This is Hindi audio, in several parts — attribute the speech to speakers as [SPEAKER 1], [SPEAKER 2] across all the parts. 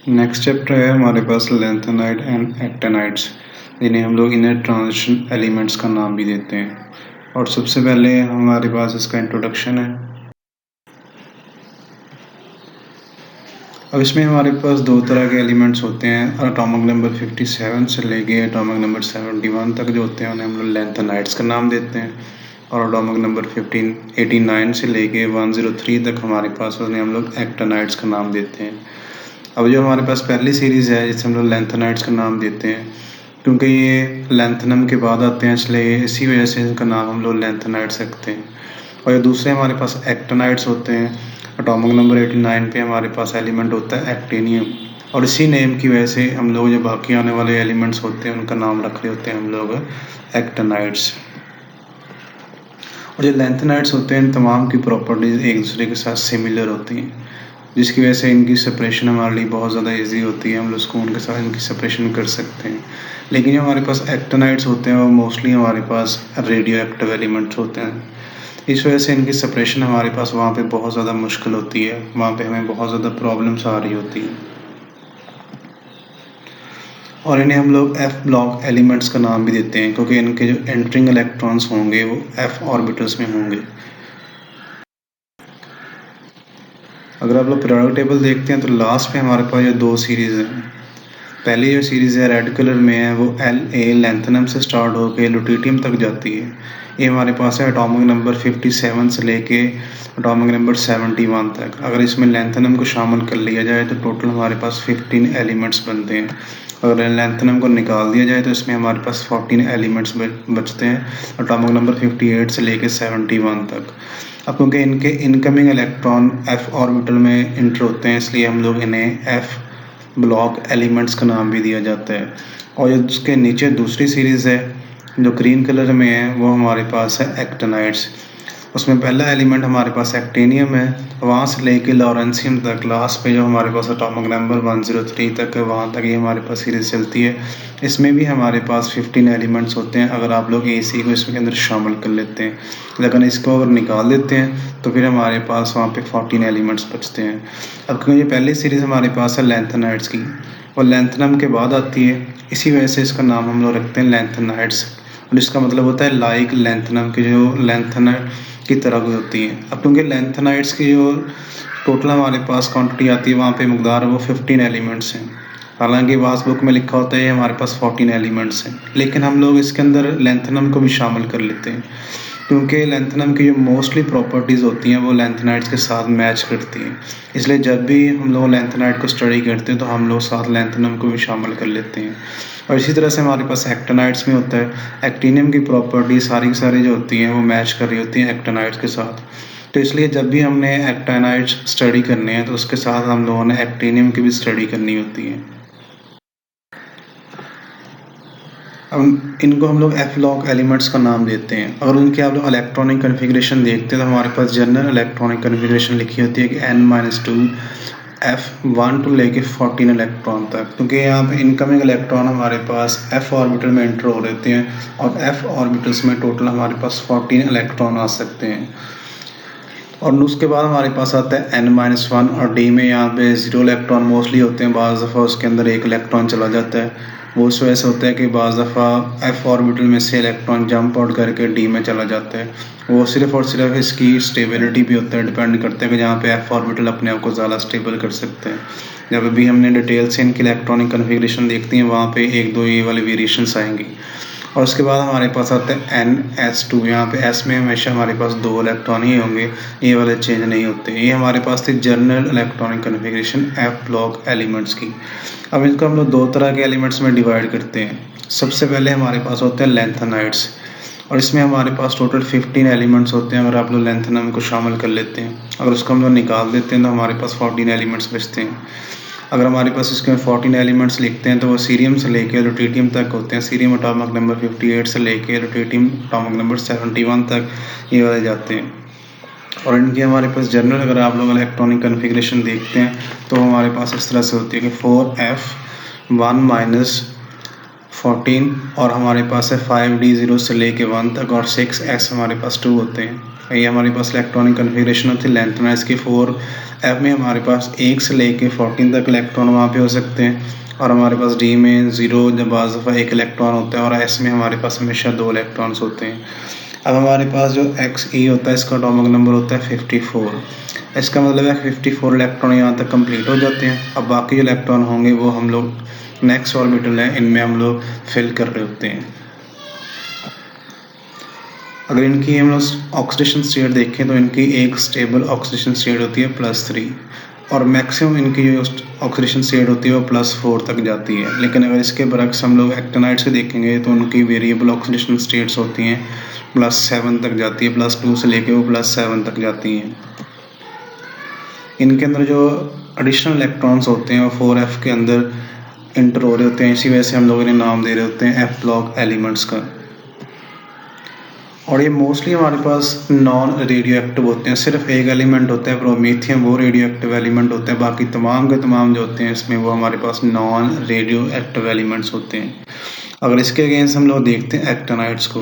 [SPEAKER 1] नेक्स्ट चैप्टर है हमारे पास लैंथेनाइड एंड एक्टेनाइड्स, जिन्हें हम लोग इनर ट्रांजिशन एलिमेंट्स का नाम भी देते हैं। और सबसे पहले हमारे पास इसका इंट्रोडक्शन है। अब इसमें हमारे पास दो तरह के एलिमेंट्स होते हैं। एटॉमिक नंबर 57 से लेके एटॉमिक नंबर 71 तक जो होते हैं उन्हें हम लोग लैंथेनाइड्स का नाम देते हैं। और एटॉमिक नंबर 89 से लेके 103 तक हमारे पास उन्हें हम लोग एक्टेनाइड्स का नाम देते हैं। अब जो हमारे पास पहली सीरीज़ है जिसे हम लोग लैंथेनाइड्स का नाम देते हैं, क्योंकि ये लैंथेनम के बाद आते हैं इसलिए इसी वजह से इनका नाम हम लोग लैंथेनाइड्स रखते हैं। और ये दूसरे हमारे पास एक्टेनाइड्स होते हैं। एटॉमिक नंबर 89 पे हमारे पास एलिमेंट होता है एक्टेनियम, और इसी नेम की वजह से हम लोग जो बाकी आने वाले एलिमेंट्स होते हैं उनका नाम रख रहे होते हैं हम लोग एक्टेनाइड्स। और जो लैंथेनाइड्स होते हैं इन तमाम की प्रॉपर्टीज़ एक दूसरे के साथ सिमिलर होती हैं, जिसकी वजह से इनकी सेपरेशन हमारे लिए बहुत ज़्यादा इजी होती है। हम लोग उसको उनके साथ इनकी सेपरेशन कर सकते हैं। लेकिन जो हमारे पास एक्टेनाइड्स होते हैं वो मोस्टली हमारे पास रेडियो एक्टिव एलिमेंट्स होते हैं। इस वजह से इनकी सेपरेशन हमारे पास वहाँ पे बहुत ज़्यादा मुश्किल होती है, वहाँ पे हमें बहुत ज़्यादा प्रॉब्लम्स आ रही होती हैं। और इन्हें हम लोग एफ ब्लॉक एलिमेंट्स का नाम भी देते हैं, क्योंकि इनके जो एंटरिंग इलेक्ट्रॉन्स होंगे वो एफ ऑर्बिटल्स में होंगे। अगर आप लोग पीरियोडिक टेबल देखते हैं तो लास्ट पे हमारे पास ये दो सीरीज़ हैं। पहली जो सीरीज़ है रेड कलर में है वो La लैंथेनम से स्टार्ट होकर लुटिटियम तक जाती है। ये हमारे पास है एटॉमिक नंबर 57 से लेके एटॉमिक नंबर 71 तक। अगर इसमें लैंथेनम को शामिल कर लिया जाए तो टोटल हमारे पास 15 एलिमेंट्स बनते हैं। अगर लैंथेनम को निकाल दिया जाए तो इसमें हमारे पास 14 एलिमेंट्स बचते हैं एटॉमिक नंबर 58 से लेके 71 तक। अब क्योंकि इनके इनकमिंग इलेक्ट्रॉन एफ ऑर्बिटल में इंटर होते हैं इसलिए हम लोग इन्हें एफ ब्लॉक एलिमेंट्स का नाम भी दिया जाता है। और जो उसके नीचे दूसरी सीरीज़ है जो ग्रीन कलर में है वो हमारे पास है एक्टेनाइड्स। उसमें पहला एलिमेंट हमारे पास एक्टेनियम है, वहाँ से लेके लॉरेंसियम तक लास्ट पे जो हमारे पास एटॉमिक नंबर 103 तक है वहाँ तक ये हमारे पास सीरीज़ चलती है। इसमें भी हमारे पास 15 एलिमेंट्स होते हैं अगर आप लोग AC को इसके अंदर शामिल कर लेते हैं। लेकिन इसको अगर निकाल देते हैं तो फिर हमारे पास वहाँ पे 14 एलिमेंट्स बचते हैं। अब क्योंकि ये पहली सीरीज़ हमारे पास है लैंथेनाइड्स की और लैंथेनम के बाद आती है, इसी वजह से इसका नाम हम लोग रखते हैं लैंथेनाइड्स। और इसका मतलब होता है लाइक लैंथेनम की जो लैंथेनाइड की तरह की होती हैं। अब क्योंकि लैंथेनाइड्स की जो टोटल हमारे पास क्वांटिटी आती है वहाँ पे मकदार वो 15 एलिमेंट्स हैं। हालांकि वास बुक में लिखा होता है हमारे पास 14 एलिमेंट्स हैं, लेकिन हम लोग इसके अंदर लैंथेनम को भी शामिल कर लेते हैं क्योंकि लैंथेनम की जो मोस्टली प्रॉपर्टीज़ होती हैं वो लैंथेनाइड्स के साथ मैच करती हैं। इसलिए जब भी हम लोग लैंथेनाइड को स्टडी करते हैं तो हम लोग साथ लैंथेनम को भी शामिल कर लेते हैं। और इसी तरह से हमारे पास एक्टेनाइड्स में होता है, एक्टीनियम की प्रॉपर्टी सारी की सारी जो होती हैं वो मैच कर रही होती हैं एक्टेनाइड्स के साथ। तो इसलिए जब भी हमने एक्टेनाइड्स स्टडी करने हैं तो उसके साथ हम लोगों ने एक्टीनियम की भी स्टडी करनी होती है। अब इनको हम लोग एफ लॉक एलिमेंट्स का नाम देते हैं। अगर उनके आप लोग इलेक्ट्रॉनिक कन्फिग्रेशन देखते हैं तो हमारे पास जनरल इलेक्ट्रॉनिक कन्फिग्रेशन लिखी होती है कि N-2 F1 टू लेके 14 इलेक्ट्रॉन तक, क्योंकि यहाँ पे इनकमिंग इलेक्ट्रॉन हमारे पास F ऑर्बिटल में एंटर हो रहते हैं और F ऑर्बिटल्स में टोटल हमारे पास 14 इलेक्ट्रॉन आ सकते हैं। और उसके बाद हमारे पास आता है N-1 और D में यहाँ पे 0 इलेक्ट्रॉन मोस्टली होते हैं। बाज़ दफ़ा उसके अंदर एक इलेक्ट्रॉन चला जाता है। वो इस वजह से होता है कि बाज़ दफ़ा F ऑर्बिटल में से इलेक्ट्रॉन जंप आउट करके D में चला जाता है। वो सिर्फ़ और सिर्फ इसकी स्टेबिलिटी भी होता है, डिपेंड करता है कि जहाँ पे F ऑर्बिटल अपने आप को ज़्यादा स्टेबल कर सकते हैं। जब भी हमने डिटेल से इनकी इलेक्ट्रॉनिक कन्फिग्रेशन देखती हैं वहाँ पे एक दो ये वाले वेरिएशंस आएंगी। और उसके बाद हमारे पास आता है NS2। यहाँ पे S में हमेशा हमारे पास 2 इलेक्ट्रॉन ही होंगे, ये वाले चेंज नहीं होते। ये हमारे पास थी general electronic configuration F block elements की। अब इनको हम लोग दो तरह के एलिमेंट्स में डिवाइड करते हैं। सबसे पहले हमारे पास होते हैं लैंथेनाइड्स और इसमें हमारे पास टोटल 15 एलिमेंट्स होते हैं। अगर आप लोग लैंथेनम को शामिल कर लेते हैं, अगर उसको हम लोग निकाल देते हैं तो हमारे पास 14 एलिमेंट्स बचते हैं। अगर हमारे पास इसके 14 एलिमेंट्स लिखते हैं तो वो सीरियम से लेके लुटिटियम तक होते हैं। सीरियम एटॉमिक नंबर 58 से लेके लुटिटियम एटॉमिक नंबर 71 तक ये वाले जाते हैं। और इनकी हमारे पास जनरल अगर आप लोग इलेक्ट्रॉनिक कन्फिग्रेशन देखते हैं तो हमारे पास इस तरह से होती है कि 4F1 - 14 और हमारे पास है 5D 0 से लेके 1 तक और 6S हमारे पास 2 होते हैं। ये हमारे पास इलेक्ट्रॉनिक कन्फिग्रेशन होती है लेंथनाइड्स की। 4f में हमारे पास 1 से लेके 14 तक इलेक्ट्रॉन वहाँ पे हो सकते हैं, और हमारे पास डी में 0 जब बाज़ दफ़ा 1 इलेक्ट्रॉन होता है, और एस में हमारे पास हमेशा 2 इलेक्ट्रॉन्स होते हैं। अब हमारे पास जो XE होता है इसका एटॉमिक नंबर होता है 54। इसका मतलब है 54 इलेक्ट्रॉन यहाँ तक कंप्लीट हो जाते हैं। अब बाकी जो इलेक्ट्रॉन होंगे वो हम लोग नेक्स्ट ऑर्बिटल है इनमें हम लोग फिल कर रहे होते हैं। अगर इनकी हम लोग ऑक्सीडेशन स्टेट देखें तो इनकी एक स्टेबल ऑक्सीडेशन स्टेट होती है +3, और मैक्सिमम इनकी जो ऑक्सीडेशन स्टेट होती है वो +4 तक जाती है। लेकिन अगर इसके बरक्स हम लोग एक्टिनाइड से देखेंगे तो उनकी वेरिएबल ऑक्सीडेशन स्टेट्स होती हैं +7 तक जाती है, +2 से लेके वो +7 तक जाती हैं। इनके अंदर जो एडिशनल इलेक्ट्रॉन्स होते हैं वो 4f के अंदर इंटर हो रहे होते हैं, इसी वजह से हम लोग इन्हें नाम दे रहे होते हैं f ब्लॉक एलिमेंट्स का। और ये मोस्टली हमारे पास नॉन रेडियो एक्टिव होते हैं। सिर्फ एक एलिमेंट होता है प्रोमीथियम, वो रेडियो एक्टिव एलिमेंट होता है। बाकी तमाम के तमाम जो होते हैं इसमें वो हमारे पास नॉन रेडियो एक्टिव एलिमेंट्स होते हैं। अगर इसके अगेंस्ट हम लोग देखते हैं एक्टिनाइड्स को,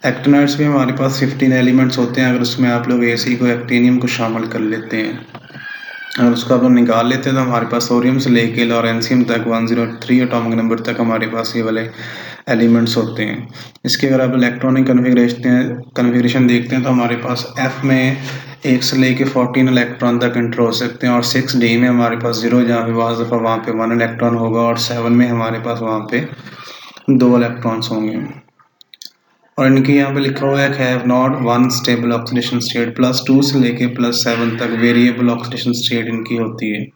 [SPEAKER 1] एक्टिनाइड्स में हमारे पास 15 एलिमेंट्स होते हैं। अगर उसमें आप लोग Ac को एक्टिनियम को शामिल कर लेते हैं, अगर उसको आप लोग निकाल लेते हैं तो हमारे पास सोडियम से लेके लॉरेंसियम तक 103 एटॉमिक नंबर तक हमारे पास ये वाले एलिमेंट्स होते हैं। इसके अगर आप इलेक्ट्रॉनिक कन्फिग्रेशन देखते हैं तो हमारे पास F में 1 से लेके 14 इलेक्ट्रॉन तक इंटर हो सकते हैं, और 6D में हमारे पास 0 जहाँ पे बाज़ दफ़ा वहाँ पे 1 इलेक्ट्रॉन होगा, और 7 में हमारे पास वहाँ पे 2 इलेक्ट्रॉन्स होंगे। और इनके यहाँ पे लिखा हुआ है कि have not one stable oxidation state. +2 से लेके +7 तक वेरिएबल ऑक्सीडेशन स्टेट इनकी होती है।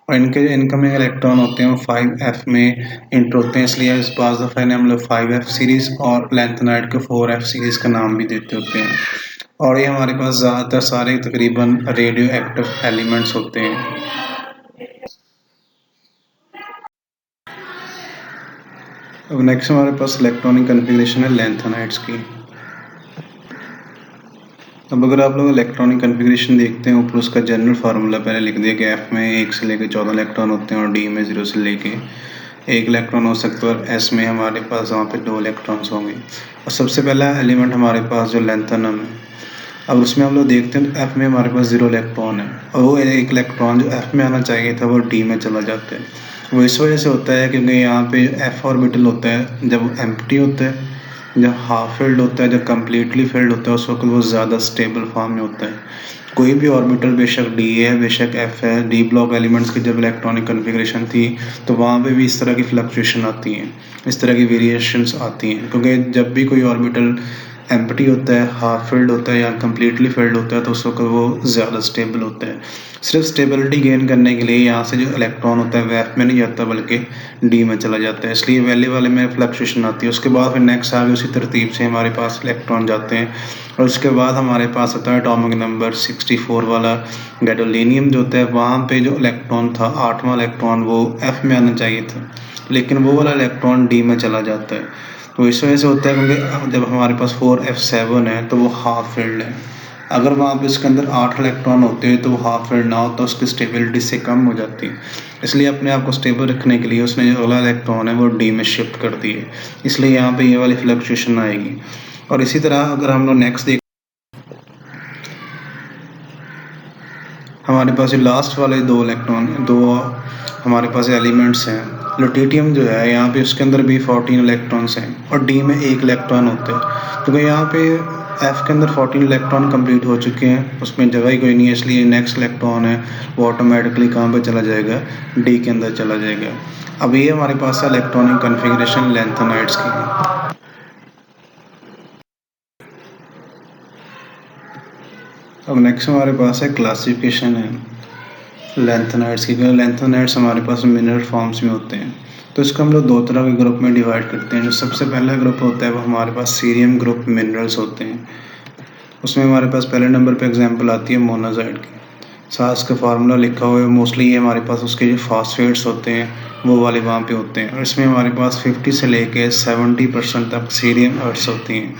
[SPEAKER 1] और इनके जो इनकमिंग इलेक्ट्रॉन होते हैं वो 5f में इंटर होते हैं, इसलिए इस बाज़ दफ़ा इन्हें हम लोग 5f सीरीज़ और लेंथनाइड को 4f सीरीज़ का नाम भी देते होते हैं। और ये हमारे पास ज़्यादातर सारे तकरीबन रेडियो एक्टिव एलिमेंट्स होते हैं। अब नेक्स्ट हमारे पास इलेक्ट्रॉनिक कन्फिग्रेशन है लेंथनाइड्स की। अब अगर आप लोग इलेक्ट्रॉनिक कन्फिग्रेशन देखते हैं, ऊपर उसका जनरल फार्मूला पहले लिख दिया कि F में 1 से लेके 14 इलेक्ट्रॉन होते हैं, और D में 0 से लेके 1 इलेक्ट्रॉन हो सकता है, और S में हमारे पास वहाँ पे 2 इलेक्ट्रॉन्स होंगे। और सबसे पहला एलिमेंट हमारे पास जो लेंथनम है, अब उसमें हम लोग देखते हैं F में हमारे पास 0 इलेक्ट्रॉन है, और वो 1 इलेक्ट्रॉन जो F में आना चाहिए था वो D में चला जाता है। वो इस वजह से होता है क्योंकि यहाँ पे F ऑर्बिटल होता है जब एम्प्टी होता है, जब हाफ फिल्ड होता है, जब कम्प्लीटली फिल्ड होता है उस वक्त वो ज़्यादा स्टेबल फॉर्म में होता है। कोई भी ऑर्बिटल बेशक D है बेशक F है, D ब्लॉक एलिमेंट्स की जब इलेक्ट्रॉनिक कन्फिग्रेशन थी तो वहाँ पे भी इस तरह की फ्लक्चुएशन आती हैं, इस तरह की वेरिएशंस आती हैं, क्योंकि जब भी कोई ऑर्बिटल एम्प्टी होता है, हाफ फिल्ड होता है या कम्प्लीटली फिल्ड होता है तो उस वक्त वो ज़्यादा स्टेबल होता है। सिर्फ स्टेबिलिटी गेन करने के लिए यहाँ से जो इलेक्ट्रॉन होता है वो F में नहीं जाता बल्कि D में चला जाता है, इसलिए वैल्यू वाले में फ्लक्चुएशन आती है। उसके बाद फिर नेक्स्ट आगे उसी तरतीब से हमारे पास इलेक्ट्रॉन जाते हैं, और उसके बाद हमारे पास आता है एटॉमिक नंबर 64 वाला गैडोलिनियम जो होता है। वहाँ पे जो इलेक्ट्रॉन था 8वां इलेक्ट्रॉन वो F में आना चाहिए था, लेकिन वो वाला इलेक्ट्रॉन D में चला जाता है। तो इस वजह से होता है क्योंकि जब हमारे पास 4f7 है तो वो हाफ फिल्ड है। अगर वहाँ पे इसके अंदर 8 इलेक्ट्रॉन होते हैं तो वो हाफ फिल्ड ना हो तो उसकी स्टेबिलिटी से कम हो जाती है, इसलिए अपने आप को स्टेबल रखने के लिए उसने जो अगला इलेक्ट्रॉन है वो D में शिफ्ट कर दिए, इसलिए यहाँ पे ये वाली फ्लक्चुएशन आएगी। और इसी तरह अगर हम लोग नेक्स्ट देख, हमारे पास ये लास्ट वाले 2 इलेक्ट्रॉन, 2 हमारे पास एलिमेंट्स हैं। लुटियम जो है यहाँ पे उसके अंदर भी 14 इलेक्ट्रॉन्स हैं, और D में 1 इलेक्ट्रॉन होता है, क्योंकि यहाँ पे F के अंदर 14 इलेक्ट्रॉन कंप्लीट हो चुके हैं, उसमें जगह ही कोई नहीं है, इसलिए नेक्स्ट इलेक्ट्रॉन है वो ऑटोमेटिकली कहाँ पे चला जाएगा, D के अंदर चला जाएगा। अब ये हमारे पास है इलेक्ट्रॉनिक कन्फिग्रेशन लेंथनाइड्स की। अब नेक्स्ट हमारे पास है क्लासिफिकेशन है लेंथनाइड्स की। लेंथनाइड्स हमारे पास मिनरल फॉर्म्स में होते हैं, तो इसको हम लोग 2 तरह के ग्रुप में डिवाइड करते हैं। जो सबसे पहला ग्रुप होता है वो हमारे पास सीरियम ग्रुप मिनरल्स होते हैं। उसमें हमारे पास पहले नंबर पे एग्जांपल आती है मोनाजाइट की, साथ का फार्मूला लिखा हुआ है। मोस्टली ये हमारे पास उसके जो फॉस्फेट्स होते हैं वो वाले वहाँ पे होते हैं, और इसमें हमारे पास 50 से लेके 70% तक सीरियम अर्ट्स होती हैं।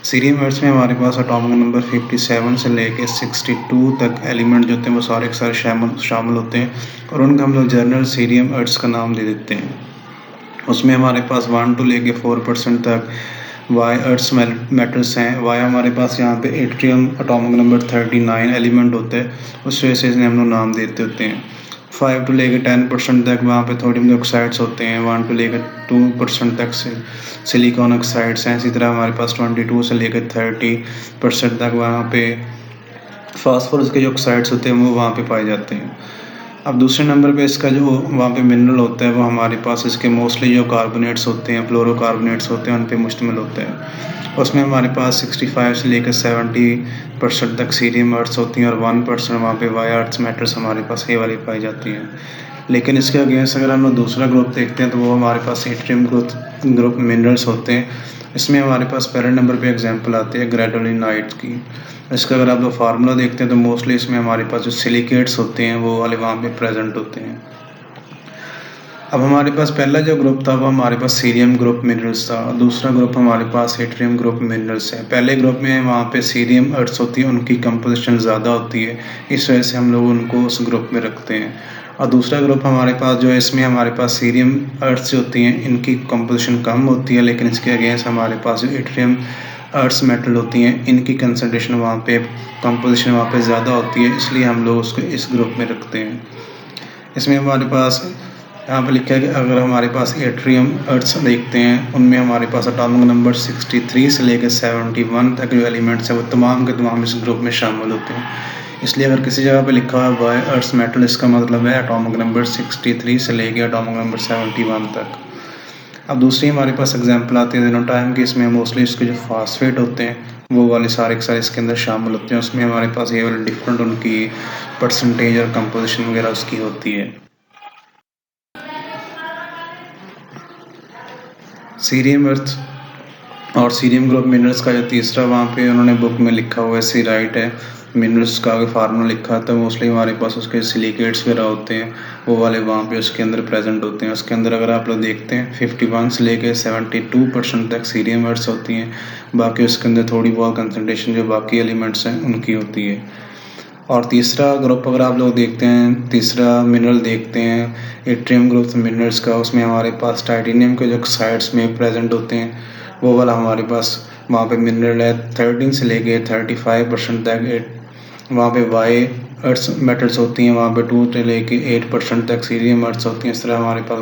[SPEAKER 1] सीरियम अर्ट्स में हमारे पास एटॉमिक नंबर 57 से लेके 62 तक एलिमेंट जो होते हैं वो सारे के सारे शामिल होते हैं, और उनका हम लोग जनरल सीरियम अर्ट्स का नाम दे देते हैं। उसमें हमारे पास 1 to लेके 4% तक वाई अर्ट्स मेटल्स हैं। वाई हमारे पास यहाँ पे एट्रियम एटॉमिक नंबर 39 एलिमेंट होता है, उस वजह से इन्हें हम लोग नाम देते होते हैं। 5 टू लेकर 10% तक वहाँ पे थोड़ी ऑक्साइड्स होते हैं। 1 टू लेकर 2% तक सिलिकॉन ऑक्साइड्स हैं। इसी तरह हमारे पास 22 से लेकर 30% तक वहाँ पे फास्फोरस के जो ऑक्साइड्स होते हैं वो वहाँ पे पाए जाते हैं। अब दूसरे नंबर पे इसका जो वहाँ पे मिनरल होता है वो हमारे पास इसके मोस्टली जो कार्बोनेट्स होते हैं, फ्लोरोकार्बोनेट्स होते हैं, उन पे मुश्तमिल होता है। उसमें हमारे पास 65 से लेकर 70% तक सीरियम अर्ट्स होती हैं और 1% वहाँ पे वाई अर्ट्स मेटल्स हमारे पास ये वाली पाई जाती हैं। लेकिन इसके अगेंस्ट अगर हम लोग दूसरा ग्रुप देखते हैं तो वो हमारे पास एट्रियम ग्रुप मिनरल्स होते हैं। इसमें हमारे पास पहले नंबर पे एग्जांपल आती है ग्रेडोलिनाइट की। इसका अगर आप लोग फार्मूला देखते हैं तो मोस्टली इसमें हमारे पास जो सिलिकेट्स होते हैं वो वाले वहाँ पे प्रेजेंट होते हैं। अब हमारे पास पहला जो ग्रुप था वो हमारे पास सीरियम ग्रुप मिनरल्स था और दूसरा ग्रुप हमारे पास एट्रियम ग्रुप मिनरल्स है। पहले ग्रुप में वहाँ पे सीरियम अर्ट्स होती है, उनकी कंपोजिशन ज़्यादा होती है, इस वजह से हम लोग उनको उस ग्रुप में रखते हैं। और दूसरा ग्रुप हमारे पास जो है इसमें हमारे पास सीरियम अर्ट्स होती हैं, इनकी कंपोजिशन कम होती है, लेकिन इसके अगेंस्ट हमारे पास जो एट्रियम अर्ट्स मेटल होती हैं इनकी कंसनट्रेशन वहाँ पे कंपोजिशन वहाँ पे ज़्यादा होती है, इसलिए हम लोग उसको इस ग्रुप में रखते हैं। इसमें हमारे पास यहाँ पे लिखा है कि अगर हमारे पास एट्रियम अर्ट्स देखते हैं उनमें हमारे पास एटॉमिक नंबर 63 से लेकर 71 तक जो एलिमेंट्स हैं वो तमाम के तमाम इस ग्रुप में शामिल होते हैं। इसलिए अगर किसी जगह पे लिखा हुआ है अर्ट्स मेटल, इसका मतलब है एटॉमिक नंबर 63 से लेकर एटॉमिक नंबर 71 तक। अब दूसरी हमारे पास एग्जांपल आती है जेनोटाइम की। इसमें मोस्टली इसके जो फास्फेट होते हैं वो वाले सारे के सारे इसके अंदर शामिल होते हैं। उसमें हमारे पास ये वाले डिफरेंट उनकी परसेंटेज और कंपोजिशन वगैरह उसकी होती है। सीरियम अर्थ और सीरियम ग्रुप मिनरल्स का जो तीसरा वहाँ पे उन्होंने बुक में लिखा हुआ है सीराइट है, मिनरल्स का अगर फार्मूला लिखा था मोस्टली हमारे पास उसके सिलिकेट्स वगैरह होते हैं वो वाले वहाँ पे उसके अंदर प्रेजेंट होते हैं। उसके अंदर अगर आप लोग देखते हैं 51 से लेके 72% तक सीरियम अर्ट्स होती हैं, बाकी उसके अंदर थोड़ी बहुत कंसनट्रेशन जो बाकी एलिमेंट्स हैं उनकी होती है। और तीसरा ग्रुप अगर आप लोग देखते हैं, तीसरा मिनरल देखते हैं एट्रियम ग्रुप मिनरल्स का, उसमें हमारे पास टाइटेनियम के जो ऑक्साइड्स में प्रेजेंट होते हैं वो वाला हमारे पास वहाँ पे मिनरल है। 13 से लेके 35% तक वहाँ पे वाई अर्ट्स मेटल्स होती हैं, वहाँ पे 2 से लेके 8% तक सीरियम अर्ट्स होती हैं। इस तरह हमारे पास